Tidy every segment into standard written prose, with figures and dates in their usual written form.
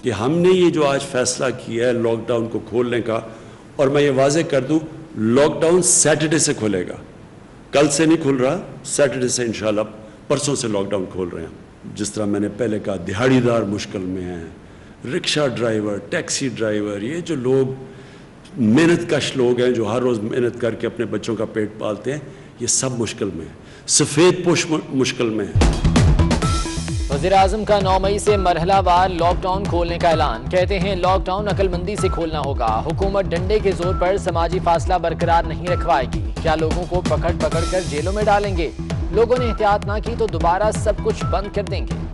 कि हमने ये जो आज फैसला किया है लॉकडाउन को खोलने का, और मैं ये वाजे कर दूं, लॉकडाउन सैटरडे से खुलेगा, कल से नहीं खुल रहा, सैटरडे से इंशाल्लाह, परसों से लॉकडाउन खोल रहे हैं। जिस तरह मैंने पहले कहा, दिहाड़ीदार मुश्किल में हैं, रिक्शा ड्राइवर, टैक्सी ड्राइवर, ये जो लोग मेहनत कश लोग हैं जो हर रोज़ मेहनत करके अपने बच्चों का पेट पालते हैं, ये सब मुश्किल में है। सफ़ेद पोश मुश्किल में है। वज़ीर-ए-आज़म का 9 मई से मरहलावार लॉकडाउन खोलने का ऐलान। कहते हैं लॉकडाउन अक्लमंदी से खोलना होगा। हुकूमत डंडे के जोर पर समाजी फासला बरकरार नहीं रखवाएगी। क्या लोगों को पकड़ पकड़ कर जेलों में डालेंगे? लोगों ने एहतियात ना की तो दोबारा सब कुछ बंद कर देंगे।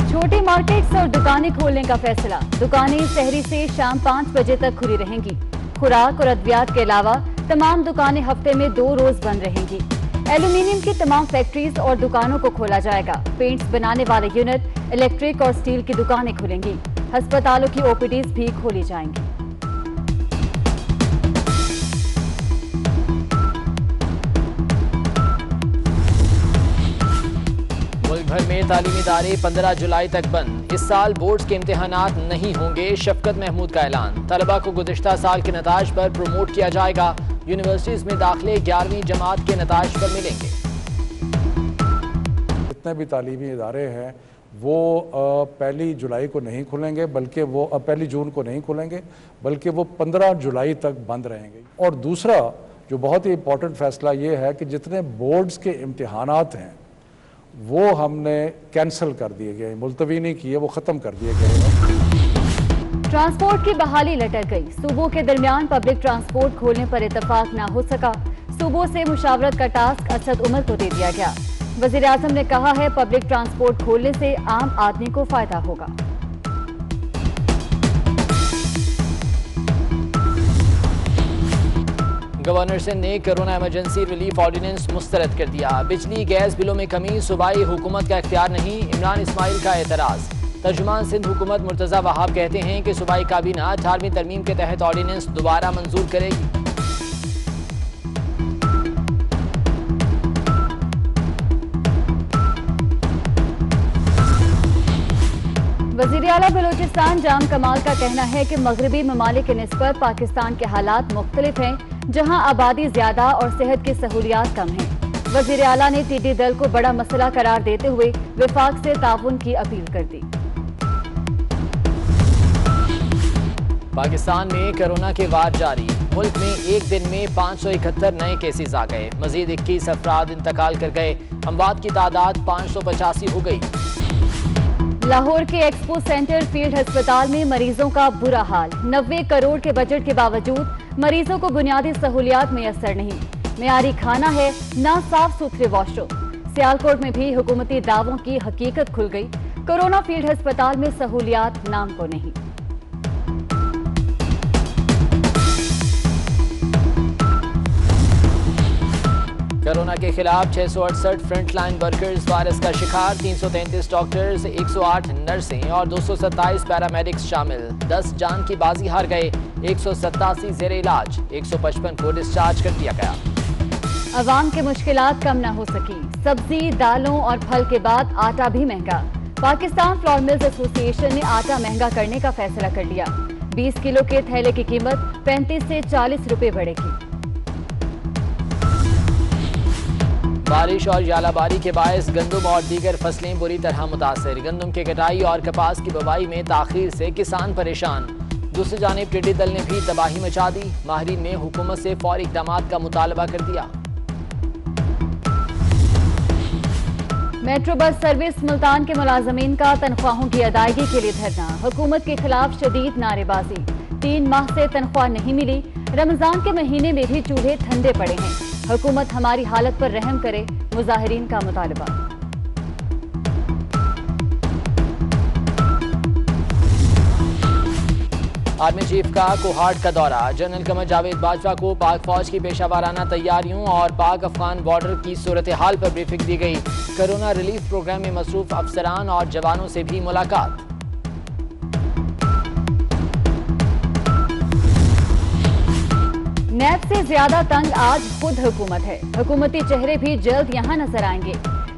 छोटी मार्केट्स और दुकानें खोलने का फैसला। दुकानें सहरी से शाम 5 बजे तक खुली रहेंगी। खुराक और अद्वियात के अलावा तमाम दुकानें हफ्ते में 2 रोज बंद रहेंगी। एल्यूमिनियम की तमाम फैक्ट्रीज और दुकानों को खोला जाएगा। पेंट्स बनाने वाले यूनिट, इलेक्ट्रिक और स्टील की दुकानें खुलेंगी। अस्पतालों की ओपीडीज भी खोली जाएंगी। भर में तालीमी इदारे 15 जुलाई तक बंद। इस साल बोर्ड्स के इम्तिहानात नहीं होंगे। शफकत महमूद का ऐलान। तलबा को गुज़िश्ता साल के नताज पर प्रमोट किया जाएगा। यूनिवर्सिटीज में दाखिले 11वीं जमात के नताज पर मिलेंगे। जितने भी तालीमी इदारे हैं वो 1 जुलाई को नहीं खुलेंगे, बल्कि वो 1 जून को नहीं खुलेंगे, बल्कि वो 15 जुलाई तक बंद रहेंगे। और दूसरा जो बहुत ही इम्पोर्टेंट फैसला ये है कि जितने बोर्ड्स के इम्तिहानात हैं वो हमने कैंसिल कर दिए गए, मुलतवी नहीं किए, वो ख़त्म कर दिए गए। ट्रांसपोर्ट की बहाली लटक गई। सूबों के दरमियान पब्लिक ट्रांसपोर्ट खोलने पर इत्तफाक ना हो सका। सूबों से मुशावरत का टास्क असद उमर को दे दिया गया। वज़ीर-ए-आज़म ने कहा है पब्लिक ट्रांसपोर्ट खोलने से आम आदमी को फायदा होगा। गवर्नर सिंध ने कोरोना इमरजेंसी रिलीफ ऑर्डिनेंस मुस्तरद कर दिया। बिजली गैस बिलों में कमी सूबाई हुकूमत का इख्तियार नहीं। इमरान इस्माइल का एतराज़। तर्जुमान सिंध हुकूमत मुर्तज़ा वहाब कहते हैं कि सूबाई काबीना 18वीं तरमीम के तहत ऑर्डिनेंस दोबारा मंजूर करेगी। वज़ीर आला बलूचिस्तान जाम कमाल का कहना है कि मगरबी ममालिक के निस्बत पाकिस्तान के हालात मुख्तलिफ हैं, जहां आबादी ज्यादा और सेहत की सहूलियात कम हैं। वज़ीर आला ने टिड्डी दल को बड़ा मसला करार देते हुए विफाक से ताउन की अपील कर दी। पाकिस्तान में कोरोना के वार जारी। मुल्क में एक दिन में 571 नए केसेस आ गए। मजीद 21 अफराद इंतकाल कर गए। अमवात की तादाद 585 हो गई। लाहौर के एक्सपो सेंटर फील्ड अस्पताल में मरीजों का बुरा हाल। 90 करोड़ के बजट के बावजूद मरीजों को बुनियादी सहूलियात मैसर नहीं। मेयारी खाना है, ना साफ सुथरे वॉशरूम। सियालकोट में भी हुकूमती दावों की हकीकत खुल गई। कोरोना फील्ड अस्पताल में सहूलियात नाम को नहीं। कोरोना के खिलाफ 668 फ्रंटलाइन वर्कर्स वायरस का शिकार। 333 डॉक्टर्स, 108 नर्सें और 227 पैरामेडिक्स शामिल। 10 जान की बाजी हार गए। 187 जेर इलाज। 155 को डिस्चार्ज कर दिया गया। अवाम की मुश्किलात कम न हो सकी। सब्जी, दालों और फल के बाद आटा भी महंगा। पाकिस्तान फ्लोर मिल्स एसोसिएशन ने आटा महंगा करने का फैसला कर लिया। 20 किलो के थैले की कीमत 35 से 40 रुपए बढ़ेगी। बारिश और यालाबारी के बायस गंदम और दीगर फसलें बुरी तरह मुतासर। गंदम के कटाई और कपास की बुवाई में ताखीर से किसान परेशान। दूसरी जानिब टिड्डी दल ने भी तबाही मचा दी। माहिरीन ने हुकूमत से फौरी इक़दामात का मुतालबा कर दिया। मेट्रो बस सर्विस मुल्तान के मुलाजमीन का तनख्वाहों की अदायगी के लिए धरना। हुकूमत के खिलाफ शदीद नारेबाजी। 3 माह से तनख्वाह नहीं मिली। रमजान के महीने में भी चूल्हे ठंडे पड़े हैं। हुकूमत हमारी हालत पर रहम करे, मुजाहिरीन का मुतालबा। आर्मी चीफ का कोहाट का दौरा। जनरल कमर जावेद बाजवा को पाक फौज की पेशावराना तैयारियों और पाक अफगान बॉर्डर की सूरत हाल पर ब्रीफिंग दी गई। कोरोना रिलीफ प्रोग्राम में मसरूफ अफसरान और जवानों से भी मुलाकात। नैब से सबसे ज्यादा तंग आज खुद हुकूमत है। हुकूमती चेहरे भी जल्द यहाँ नजर आएंगे।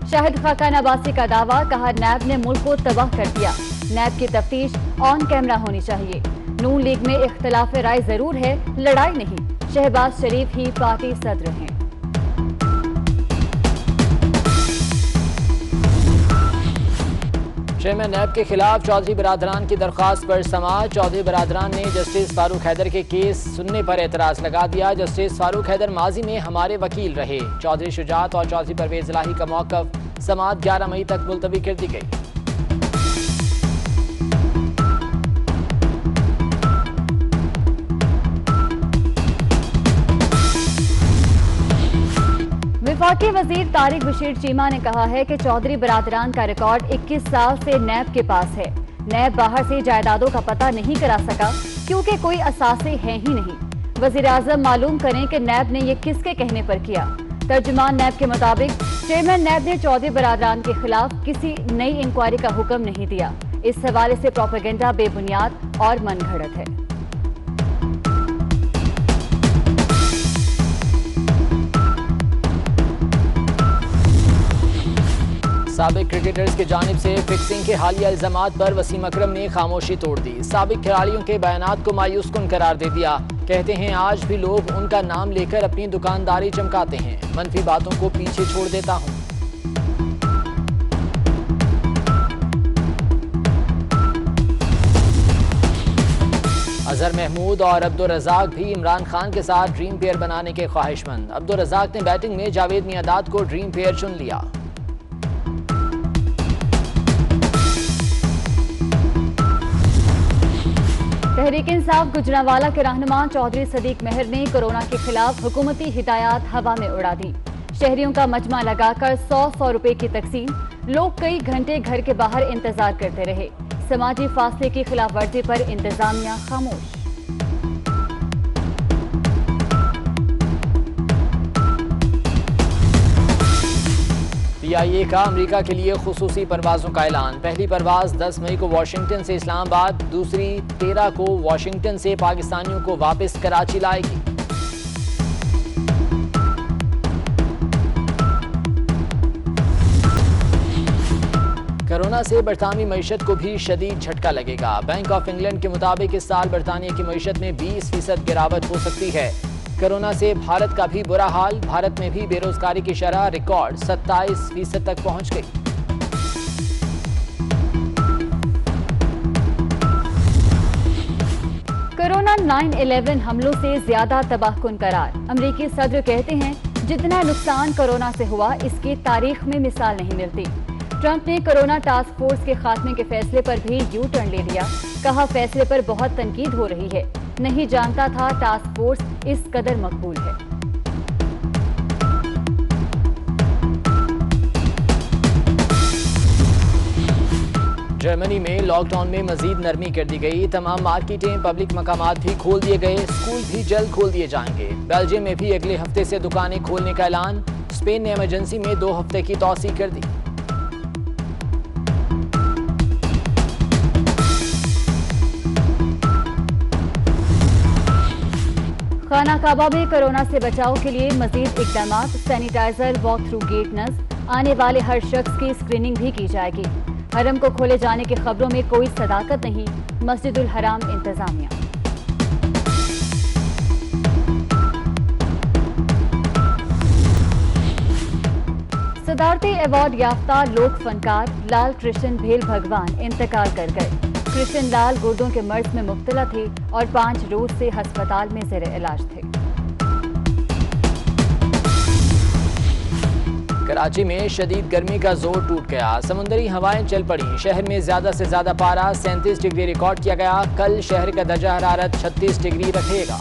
शाहिद खाकान अब्बासी का दावा, कहा नैब ने मुल्क को तबाह कर दिया। नैब की तफ्तीश ऑन कैमरा होनी चाहिए। नून लीग में इख्तिलाफ राय जरूर है, लड़ाई नहीं। शहबाज शरीफ ही पार्टी सदर हैं। चेयरमैन नैब के खिलाफ चौधरी बरादरान की दरख्वास्त पर समाअत। चौधरी बरादरान ने जस्टिस फारूक हैदर के केस सुनने पर एतराज लगा दिया। जस्टिस फारूक हैदर माजी में हमारे वकील रहे। चौधरी शुजात और चौधरी परवेज इलाही का मौक़िफ़ समाअत 11 मई तक मुलतवी कर दी गई। वफाकी वजीर तारिक बशीर चीमा ने कहा है कि चौधरी बरादरान का रिकॉर्ड 21 साल से नैब के पास है। नैब बाहर से जायदादों का पता नहीं करा सका क्योंकि कोई असासे हैं ही नहीं। वजीर आजम मालूम करें कि नैब ने ये किसके कहने पर किया। तर्जुमान नैब के मुताबिक चेयरमैन नैब ने चौधरी बरादरान के खिलाफ किसी नई इंक्वायरी का हुक्म नहीं दिया। इस हवाले से प्रोपेगेंडा बेबुनियाद और मनगढ़ंत है। साबिक क्रिकेटर्स की जानिब से फिक्सिंग के हालिया इल्जामात पर वसीम अकरम ने खामोशी तोड़ दी। साबिक खिलाड़ियों के बयानात को मायूस कुन करार दे दिया। कहते हैं आज भी लोग उनका नाम लेकर अपनी दुकानदारी चमकाते हैं। मनफी बातों को पीछे छोड़ देता हूं। अजहर महमूद और अब्दुल रज़ाक भी इमरान खान के साथ ड्रीम पेयर बनाने के ख्वाहिशमंद। अब्दुल रज़ाक ने बैटिंग में जावेद मियांदाद को ड्रीम पेयर चुन लिया। तहरीक इंसाफ गुजरांवाला के रहनुमा चौधरी सदीक मेहर ने कोरोना के खिलाफ हुकूमती हिदायत हवा में उड़ा दी। शहरियों का मजमा लगाकर 100 रुपए की तकसीम। लोग कई घंटे घर के बाहर इंतजार करते रहे। समाजी फासले की खिलाफ वर्जी पर इंतजामिया खामोश। PIA का अमेरिका के लिए खुसूसी परवाजों का ऐलान। पहली परवाज 10 मई को वाशिंगटन से इस्लामाबाद, दूसरी 13 को वाशिंगटन से पाकिस्तानियों को वापस कराची लाएगी। कोरोना से बरतानवी मईशत को भी शदीद झटका लगेगा। बैंक ऑफ इंग्लैंड के मुताबिक इस साल बरतानिया की मईशत में 20% गिरावट हो सकती है। कोरोना से भारत का भी बुरा हाल। भारत में भी बेरोजगारी की शरह रिकॉर्ड 27% तक पहुंच गई। कोरोना 9/11 हमलों से ज्यादा तबाहकुन करार। अमरीकी सदर कहते हैं जितना नुकसान कोरोना से हुआ इसकी तारीख में मिसाल नहीं मिलती। ट्रंप ने कोरोना टास्क फोर्स के खात्मे के फैसले पर भी यू टर्न ले लिया। कहा फैसले पर बहुत तनकीद हो रही है। नहीं जानता था टास्क फोर्स इस कदर मकबूल है। जर्मनी में लॉकडाउन में मजीद नरमी कर दी गई। तमाम मार्केटें, पब्लिक मकामात भी खोल दिए गए। स्कूल भी जल्द खोल दिए जाएंगे। बेल्जियम में भी अगले हफ्ते से दुकानें खोलने का ऐलान। स्पेन ने इमरजेंसी में 2 हफ्ते की तौसीह कर दी। खाना काबा में कोरोना से बचाव के लिए मजीद इकदाम। सैनिटाइजर, वॉक थ्रू गेट नस्ब। आने वाले हर शख्स की स्क्रीनिंग भी की जाएगी। हरम को खोले जाने की खबरों में कोई सदाकत नहीं। मस्जिदुल हराम इंतजामिया। सदारती अवार्ड याफ्ता लोक फनकार लाल कृष्ण भेल भगवान इंतकाल कर गए। कृष्ण लाल गुर्दों के मर्ज में मुब्तला थे और 5 रोज से अस्पताल में ज़ेर इलाज थे। कराची में शदीद गर्मी का जोर टूट गया। समुद्री हवाएं चल पड़ी। शहर में ज्यादा से ज्यादा पारा 37 डिग्री रिकॉर्ड किया गया। कल शहर का दर्जा हरारत 36 डिग्री रखेगा।